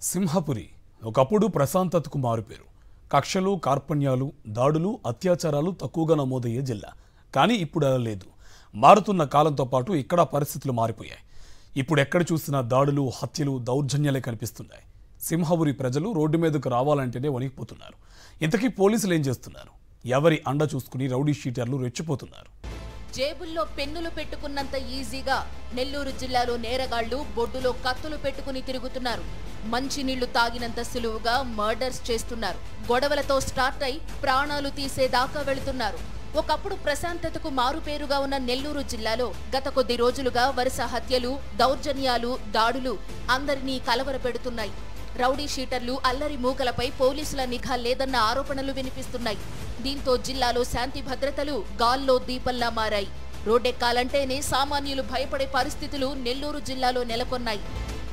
సింహపురి ఒకప్పుడు ప్రశాంతతకు మారుపేరు. కక్షలు, కార్పణ్యాలు, దాడులు, అత్యాచారాలు తక్కువగా నమోదయ్యే జిల్లా. కానీ ఇప్పుడు అలా లేదు. మారుతున్న కాలంతో పాటు ఇక్కడ పరిస్థితులు మారిపోయాయి. ఇప్పుడు ఎక్కడ చూసినా దాడులు, హత్యలు, దౌర్జన్యాలే కనిపిస్తున్నాయి. సింహపురి ప్రజలు రోడ్డు మీదకు రావాలంటేనే వణికిపోతున్నారు. ఇంతకీ పోలీసులు ఏం చేస్తున్నారు? ఎవరి అండ చూసుకుని రౌడీ షీటర్లు రెచ్చిపోతున్నారు? జేబుల్లో పెన్నులు పెట్టుకున్నంత ఈజీగా నెల్లూరు జిల్లాలో నేరగాళ్లు బొడ్డులో కత్తులు పెట్టుకుని తిరుగుతున్నారు. మంచినీళ్లు తాగినంత సులువుగా మర్డర్స్ చేస్తున్నారు. గొడవలతో స్టార్ట్ అయి ప్రాణాలు తీసేదాకా వెళుతున్నారు. ఒకప్పుడు ప్రశాంతతకు మారుపేరుగా ఉన్న నెల్లూరు జిల్లాలో గత కొద్ది రోజులుగా వరుస హత్యలు, దౌర్జన్యాలు, దాడులు అందరినీ కలవరపెడుతున్నాయి. రౌడీ షీటర్లు, అల్లరి మూకలపై పోలీసుల నిఘా లేదన్న ఆరోపణలు వినిపిస్తున్నాయి. దీంతో జిల్లాలో శాంతి భద్రతలు గాల్లో దీపంలా మారాయి. రోడ్డెక్కాలంటేనే సామాన్యులు భయపడే పరిస్థితులు నెల్లూరు జిల్లాలో నెలకొన్నాయి.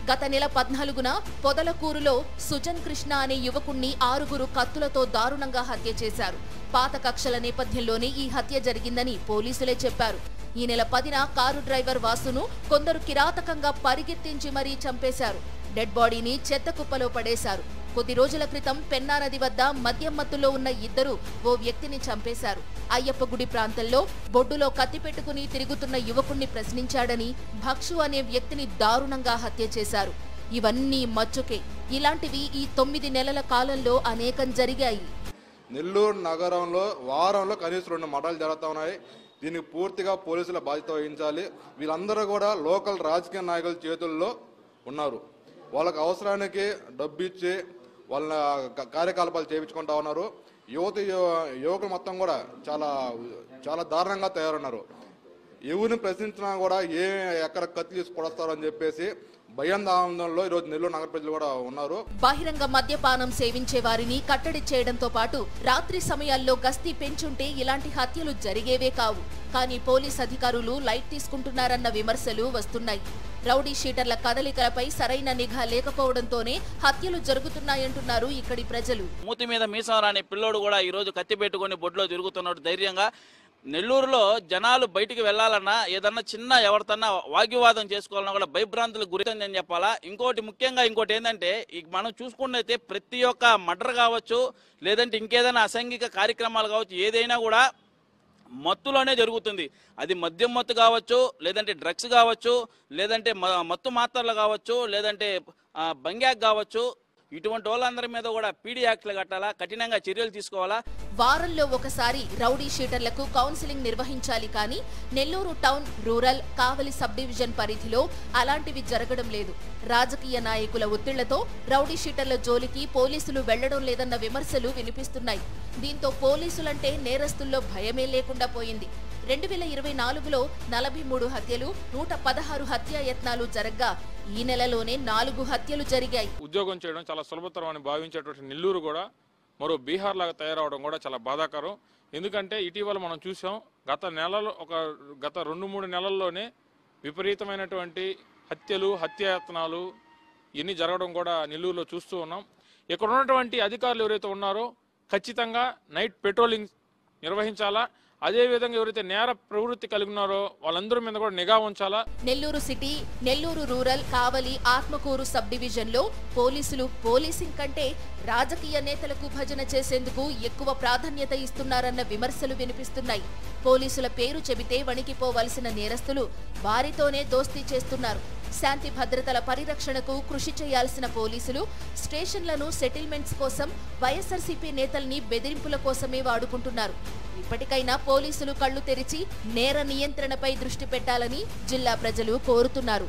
గత నెల 14న పొదలకూరులో సుజన్ కృష్ణ అనే యువకుణ్ణి 6 కత్తులతో దారుణంగా హత్య చేశారు. పాత కక్షల నేపథ్యంలోనే ఈ హత్య జరిగిందని పోలీసులే చెప్పారు. ఈ నెల 10న కారు డ్రైవర్ వాసును కొందరు కిరాతకంగా పరిగెత్తించి మరీ చంపేశారు. డెడ్ బాడీని చెత్త కుప్పలో పడేశారు. కొద్ది రోజుల క్రితం పెన్నా నది వద్ద మద్యం మత్తులో ఉన్న ఇద్దరు ఓ వ్యక్తిని చంపేశారు. అయ్యప్ప గుడి ప్రాంతంలో బొడ్డులో కత్తి పెట్టుకుని తిరుగుతున్న యువకుణ్ణి ప్రశ్నించాడని భక్షు అనే వ్యక్తిని దారుణంగా హత్య చేశారు. ఇవన్నీ మచ్చుకే. ఇలాంటివి ఈ 9 నెలల కాలంలో అనేకం జరిగాయి. నెల్లూరు నగరంలో వారంలో కనీసం 2 మర్డర్లు జరుగుతూ ఉన్నాయి. దీనికి పూర్తిగా పోలీసుల బాధ్యత వహించాలి. వీళ్ళందరూ కూడా లోకల్ రాజకీయ నాయకుల చేతుల్లో ఉన్నారు. వాళ్ళకి అవసరానికి డబ్బు ఇచ్చి వాళ్ళ కార్యకలాపాలు చేయించుకుంటా ఉన్నారు. యువకులు మొత్తం కూడా చాలా దారుణంగా తయారున్నారు. ఎవరిని ప్రశ్నించినా కూడా ఎక్కడ కత్తి తీసి పొడస్తారు అని చెప్పేసి భయాందోళనలో ఈరోజు నెల్లూరు నగర ప్రజలు కూడా ఉన్నారు. బహిరంగ మద్యపానం సేవించే వారిని కట్టడి చేయడంతో పాటు రాత్రి సమయాల్లో గస్తీ పెంచుంటే ఇలాంటి హత్యలు జరిగేవే కావు. కానీ పోలీస్ అధికారులు లైట్ తీసుకుంటున్నారన్న విమర్శలు వస్తున్నాయి. రౌడీ షీటర్ల కదలికలపై సరైన నిఘా లేకపోవడంతోనే హత్యలు జరుగుతున్నాయంటున్నారు ఇక్కడి ప్రజలు. మూతి మీద మీసం రాని పిల్లోడు కూడా ఈ రోజు కత్తి పెట్టుకుని బొడ్లో తిరుగుతున్నాడు ధైర్యంగా. నెల్లూరులో జనాలు బయటికి వెళ్లాలన్నా ఏదన్నా చిన్న ఎవరితన్నా వాగ్వివాదం చేసుకోవాలన్నా కూడా భయభ్రాంతులకు గురిని చెప్పాలా. ఇంకోటి ఏంటంటే మనం చూసుకున్నైతే ప్రతి ఒక్క మర్డర్ కావచ్చు, లేదంటే ఇంకేదైనా అసాంఘిక కార్యక్రమాలు కావచ్చు, ఏదైనా కూడా మత్తులోనే జరుగుతుంది. అది మద్యం మత్తు కావచ్చు, లేదంటే డ్రగ్స్ కావచ్చు, లేదంటే మత్తు మాత్రలు కావచ్చు, లేదంటే బంగ్యాక్ కావచ్చు. ఇటువంటి వాళ్ళందరి మీద కూడా పీడీ యాక్ట్లు కట్టాలా, కఠినంగా చర్యలు తీసుకోవాలా. వారంలో ఒకసారి రౌడీ షీటర్లకు కౌన్సిలింగ్ నిర్వహించాలి. కానీ నెల్లూరు టౌన్, రూరల్, కావలి సబ్ డివిజన్ పరిధిలో అలాంటివి జరగడం లేదు. రాజకీయ నాయకుల ఒత్తిళ్లతో రౌడీ షీటర్ల జోలికి పోలీసులు వెళ్లడం లేదన్న విమర్శలు వినిపిస్తున్నాయి. దీంతో పోలీసులంటే నేరస్తుల్లో భయమే లేకుండా పోయింది. 2024లో 43 హత్యలు, 116 హత్యాయత్నాలు జరగ్గా ఈ నెలలోనే 4 హత్యలు జరిగాయి. ఉద్యోగం చేయడం చాలా సులభతరం అని భావించేటువంటి నెల్లూరు కూడా మరో బీహార్ లాగా తయారవడం కూడా చాలా బాధాకరం. ఎందుకంటే ఇటీవల మనం చూసాం, గత 2-3 నెలల్లోనే విపరీతమైనటువంటి హత్యలు, హత్యాయత్నాలు ఇన్ని జరగడం కూడా నెల్లూరులో చూస్తూ ఉన్నాం. ఇక్కడ ఉన్నటువంటి అధికారులు ఎవరైతే ఉన్నారో ఖచ్చితంగా నైట్ పెట్రోలింగ్ నిర్వహించాలా. అదేవిధంగా ఎవరైతే నేర ప్రవృత్తి కలిగి ఉన్నారో వాళ్ళందరి మీద కూడా నిఘా ఉంచాలా. నెల్లూరు సిటీ, నెల్లూరు రూరల్, కావలి, ఆత్మకూరు సబ్ డివిజన్లో పోలీసులు పోలీసింగ్ కంటే రాజకీయ నేతలకు భజన చేసేందుకు ఎక్కువ ప్రాధాన్యత ఇస్తున్నారన్న విమర్శలు వినిపిస్తున్నాయి. పోలీసుల పేరు చెబితే వణికిపోవలసిన నేరస్తులు వారితోనే దోస్తీ చేస్తున్నారు. శాంతి భద్రతల పరిరక్షణకు కృషి చేయాల్సిన పోలీసులు స్టేషన్లను సెటిల్మెంట్స్ కోసం, వైఎస్ఆర్సీపీ నేతల్ని బెదిరింపుల కోసమే వాడుకుంటున్నారు. ఇప్పటికైనా పోలీసులు కళ్లు తెరిచి నేర నియంత్రణపై దృష్టి పెట్టాలని జిల్లా ప్రజలు కోరుతున్నారు.